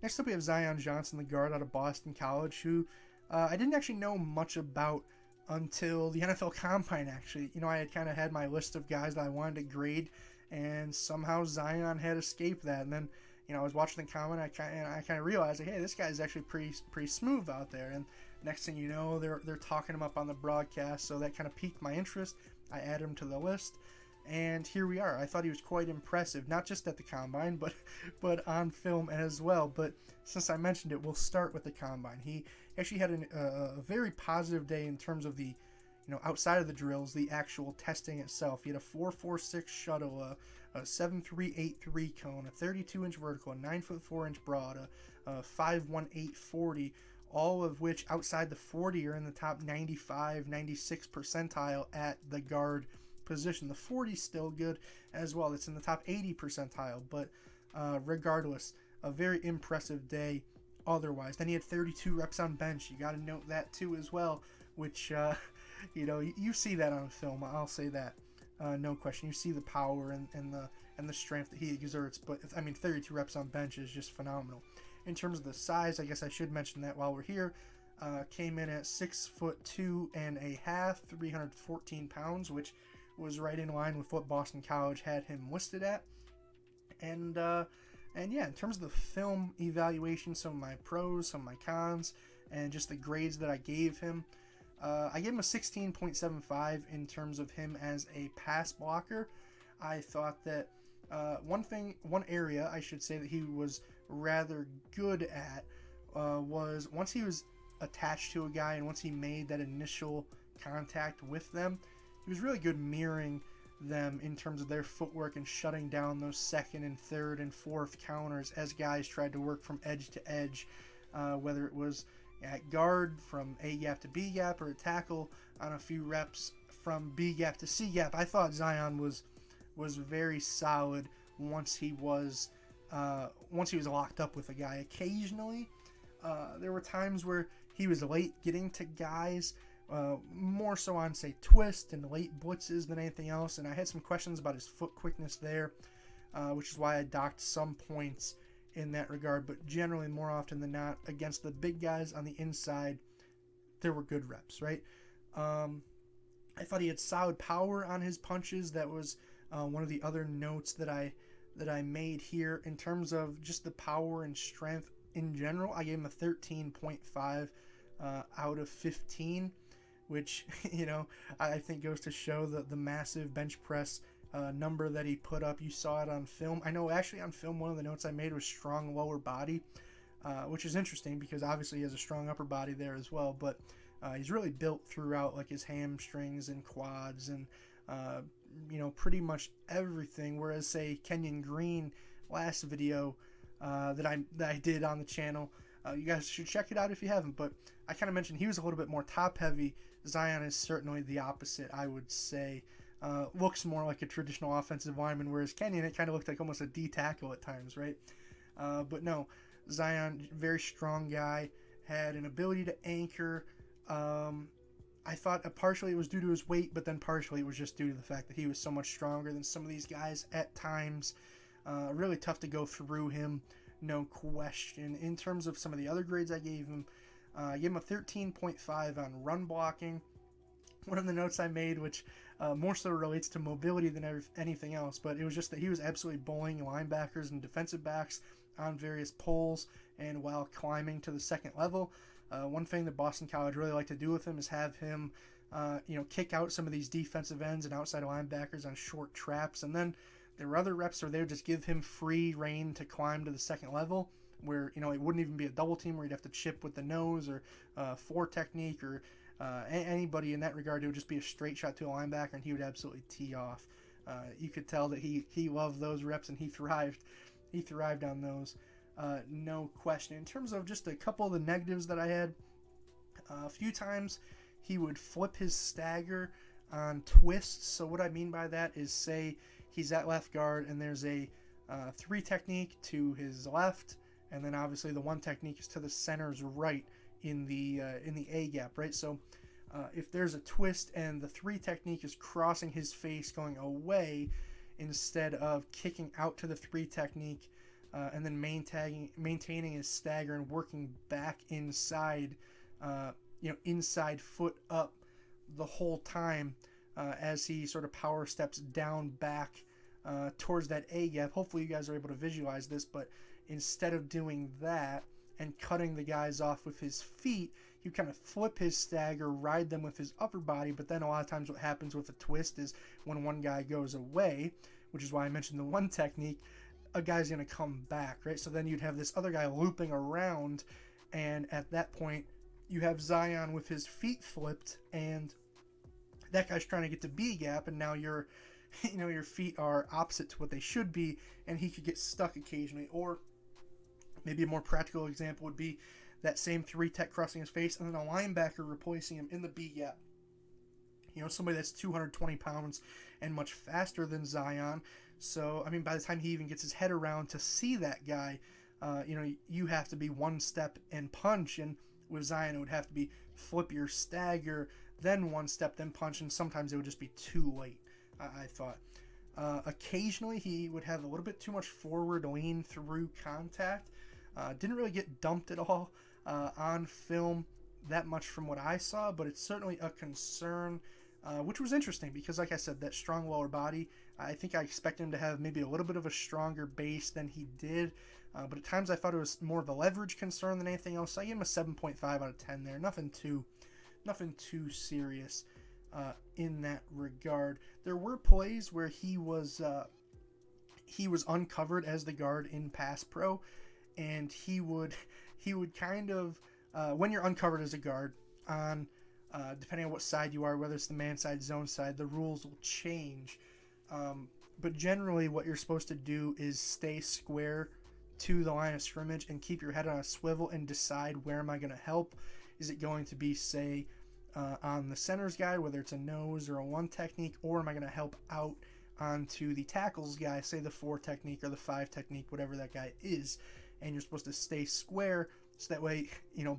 Next up, we have Zion Johnson, the guard out of Boston College, who I didn't actually know much about until the NFL Combine, actually. I had kind of had my list of guys that I wanted to grade, and somehow Zion had escaped that. And then, I was watching the Combine, and I kind of realized, like, hey, this guy's actually pretty smooth out there. And next thing you know, they're talking him up on the broadcast, so that kind of piqued my interest. I added him to the list, and here we are. I thought he was quite impressive, not just at the Combine, but on film as well. But since I mentioned it, we'll start with the Combine. He actually had a very positive day in terms of the, outside of the drills, the actual testing itself. He had a 4.46 shuttle, a 7.383 cone, a 32-inch vertical, a 9'4" broad, a 5.18 40, all of which outside the 40 are in the top 95, 96 percentile at the guard position. The 40 is still good as well. It's in the top 80 percentile, but regardless, a very impressive day otherwise. Then he had 32 reps on bench. You got to note that too as well, which you see that on film. I'll say that, no question. You see the power and the strength that he exerts. But 32 reps on bench is just phenomenal. In terms of the size, I guess I should mention that while we're here. Came in at 6'2.5", 314 pounds, which was right in line with what Boston College had him listed at. And yeah, in terms of the film evaluation, some of my pros, some of my cons, and just the grades that I gave him, I gave him a 16.75 in terms of him as a pass blocker. I thought that one area I should say that he was rather good at was once he was attached to a guy and once he made that initial contact with them, he was really good mirroring them in terms of their footwork and shutting down those second and third and fourth counters as guys tried to work from edge to edge, whether it was at guard from A gap to B gap or at tackle on a few reps from B gap to C gap. I thought Zion was very solid once he was locked up with a guy. Occasionally, there were times where he was late getting to guys, more so on, say, twist and late blitzes than anything else. And I had some questions about his foot quickness there, which is why I docked some points in that regard. But generally, more often than not, against the big guys on the inside, there were good reps, right? I thought he had solid power on his punches. That was one of the other notes that I made here. In terms of just the power and strength in general, I gave him a 13.5 out of 15, which I think goes to show the massive bench press number that he put up. You saw it on film. I know actually on film one of the notes I made was strong lower body, which is interesting because obviously he has a strong upper body there as well, but he's really built throughout, like his hamstrings and quads and pretty much everything. Whereas, say, Kenyon Green, last video that I did on the channel, you guys should check it out if you haven't, but I kind of mentioned he was a little bit more top heavy. Zion is certainly the opposite, I would say. Looks more like a traditional offensive lineman, whereas Kenyon, it kind of looked like almost a D tackle at times, right? But no, Zion, very strong guy, had an ability to anchor. I thought partially it was due to his weight, but then partially it was just due to the fact that he was so much stronger than some of these guys at times. Really tough to go through him, no question. In terms of some of the other grades I gave him a 13.5 on run blocking. One of the notes I made, which more so relates to mobility than anything else, but it was just that he was absolutely bullying linebackers and defensive backs on various poles and while climbing to the second level. One thing that Boston College really liked to do with him is have him, kick out some of these defensive ends and outside linebackers on short traps, and then there were other reps where they would just give him free reign to climb to the second level, where it wouldn't even be a double team where you'd have to chip with the nose or four technique or anybody in that regard. It would just be a straight shot to a linebacker and he would absolutely tee off. You could tell that he loved those reps and he thrived on those, no question. In terms of just a couple of the negatives that I had, a few times he would flip his stagger on twists. So what I mean by that is, say he's at left guard and there's a 3 technique to his left, and then obviously the 1 technique is to the center's right in the A gap, right? So if there's a twist and the 3 technique is crossing his face going away instead of kicking out to the 3 technique, and then maintaining his stagger and working back inside, inside foot up the whole time as he sort of power steps down back towards that A gap. Hopefully you guys are able to visualize this, but instead of doing that and cutting the guys off with his feet, he kind of flip his stagger, ride them with his upper body. But then a lot of times what happens with a twist is when one guy goes away, which is why I mentioned the one technique, a guy's going to come back, right? So then you'd have this other guy looping around, and at that point you have Zion with his feet flipped, and that guy's trying to get to B gap, and now your feet are opposite to what they should be, and he could get stuck occasionally. Or maybe a more practical example would be that same 3-tech crossing his face, and then a linebacker replacing him in the B gap. Somebody that's 220 pounds and much faster than Zion. So, I mean, by the time he even gets his head around to see that guy, you have to be one step and punch. And with Zion, it would have to be flip your stagger, then one step, then punch. And sometimes it would just be too late, I thought. Occasionally, he would have a little bit too much forward lean through contact. Didn't really get dumped at all on film that much from what I saw, but it's certainly a concern, which was interesting because, like I said, that strong lower body, I think I expected him to have maybe a little bit of a stronger base than he did, but at times I thought it was more of a leverage concern than anything else. So I gave him a 7.5 out of 10 there. Nothing too serious in that regard. There were plays where he was uncovered as the guard in pass pro, and he would kind of when you're uncovered as a guard on depending on what side you are, whether it's the man side, zone side, the rules will change. But generally what you're supposed to do is stay square to the line of scrimmage and keep your head on a swivel and decide, where am I going to help? Is it going to be, say, on the center's guy, whether it's a nose or a 1 technique, or am I going to help out onto the tackles guy, say the 4 technique or the 5 technique, whatever that guy is. And you're supposed to stay square, so that way,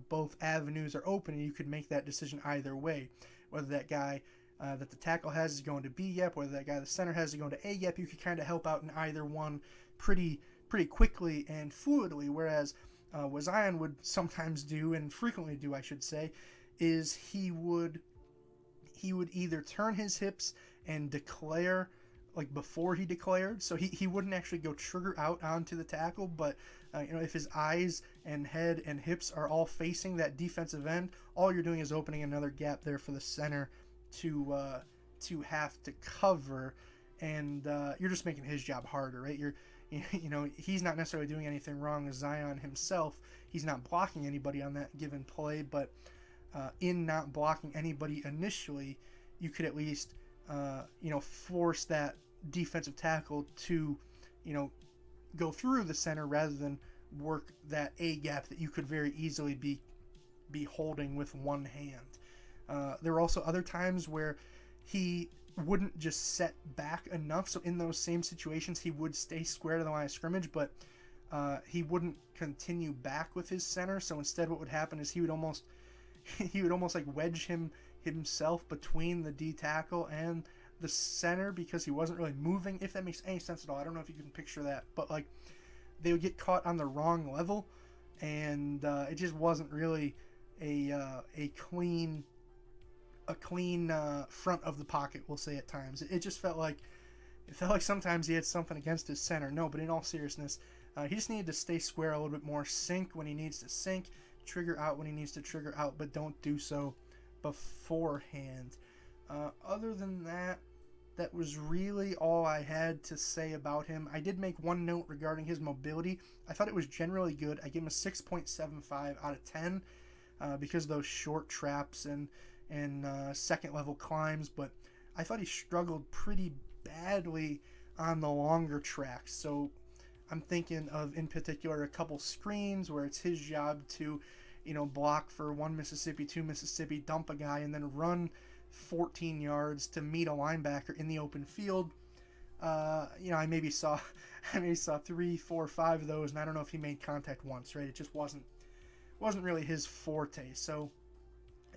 both avenues are open and you could make that decision either way. Whether that guy that the tackle has is going to B gap, whether that guy the center has is going to A gap, you could kind of help out in either one pretty quickly and fluidly. Whereas what Zion would sometimes do, and frequently do, I should say, is he would either turn his hips and declare like before he declared, so he wouldn't actually go trigger out onto the tackle, but if his eyes and head and hips are all facing that defensive end, all you're doing is opening another gap there for the center to have to cover, and you're just making his job harder, right? He's not necessarily doing anything wrong as Zion himself. He's not blocking anybody on that given play, but in not blocking anybody initially, you could at least force that defensive tackle to go through the center rather than work that A gap that you could very easily be holding with one hand. There were also other times where he wouldn't just set back enough, so in those same situations he would stay square to the line of scrimmage, but he wouldn't continue back with his center. So instead what would happen is he would almost like wedge himself between the D tackle and the center because he wasn't really moving, if that makes any sense at all. I don't know if you can picture that, but like they would get caught on the wrong level, and it just wasn't really a clean front of the pocket, we'll say at times. It just felt like sometimes he had something against his center. No, but in all seriousness, he just needed to stay square a little bit more, sink when he needs to sink, trigger out when he needs to trigger out, but don't do so beforehand. Other than that, that was really all I had to say about him. I did make one note regarding his mobility. I thought it was generally good. I gave him a 6.75 out of 10 because of those short traps and second level climbs, but I thought he struggled pretty badly on the longer tracks. So I'm thinking of, in particular, a couple screens where it's his job to block for 1 Mississippi, 2 Mississippi, dump a guy, and then run 14 yards to meet a linebacker in the open field. I maybe saw 3, 4, 5 of those, and I don't know if he made contact once, right? It just wasn't really his forte. So,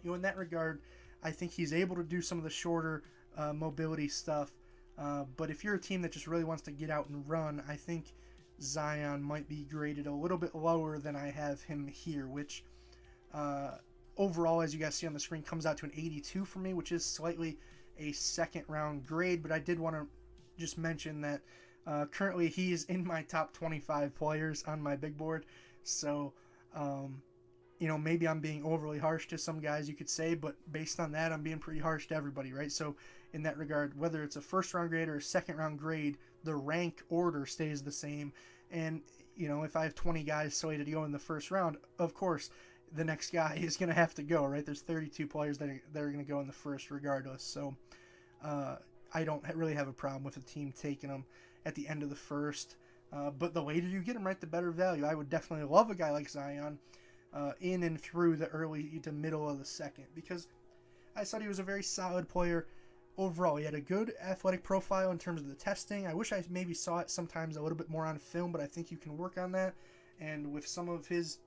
in that regard, I think he's able to do some of the shorter mobility stuff. But if you're a team that just really wants to get out and run, I think Zion might be graded a little bit lower than I have him here, which overall, as you guys see on the screen, comes out to an 82 for me, which is slightly a second round grade. But I did want to just mention that currently he is in my top 25 players on my big board. So, you know, maybe I'm being overly harsh to some guys, you could say, but based on that, I'm being pretty harsh to everybody, right? So in that regard, whether it's a first round grade or a second round grade, the rank order stays the same. And, you know, if I have 20 guys slated to go in the first round, of course, the next guy is going to have to go, right? There's 32 players that are going to go in the first regardless. So I don't really have a problem with a team taking them at the end of the first. But the later you get them, right, the better value. I would definitely love a guy like Zion in and through the early to middle of the second, because I thought he was a very solid player overall. He had a good athletic profile in terms of the testing. I wish I maybe saw it sometimes a little bit more on film, but I think you can work on that. And with some of his,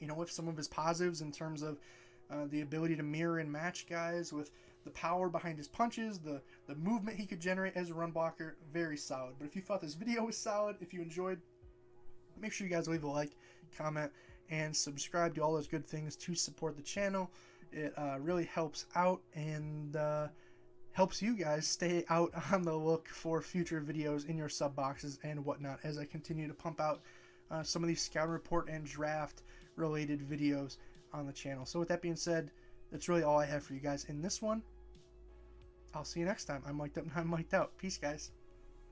you know, with some of his positives in terms of the ability to mirror and match guys, with the power behind his punches, the movement he could generate as a run blocker, very solid. But if you thought this video was solid, if you enjoyed, make sure you guys leave a like, comment, and subscribe to all those good things to support the channel. It really helps out and helps you guys stay out on the look for future videos in your sub boxes and whatnot as I continue to pump out some of these scout report and draft related videos on the channel. So with that being said, that's really all I have for you guys in this one. I'll see you next time. I'm mic'd up and I'm mic'd out. Peace, guys.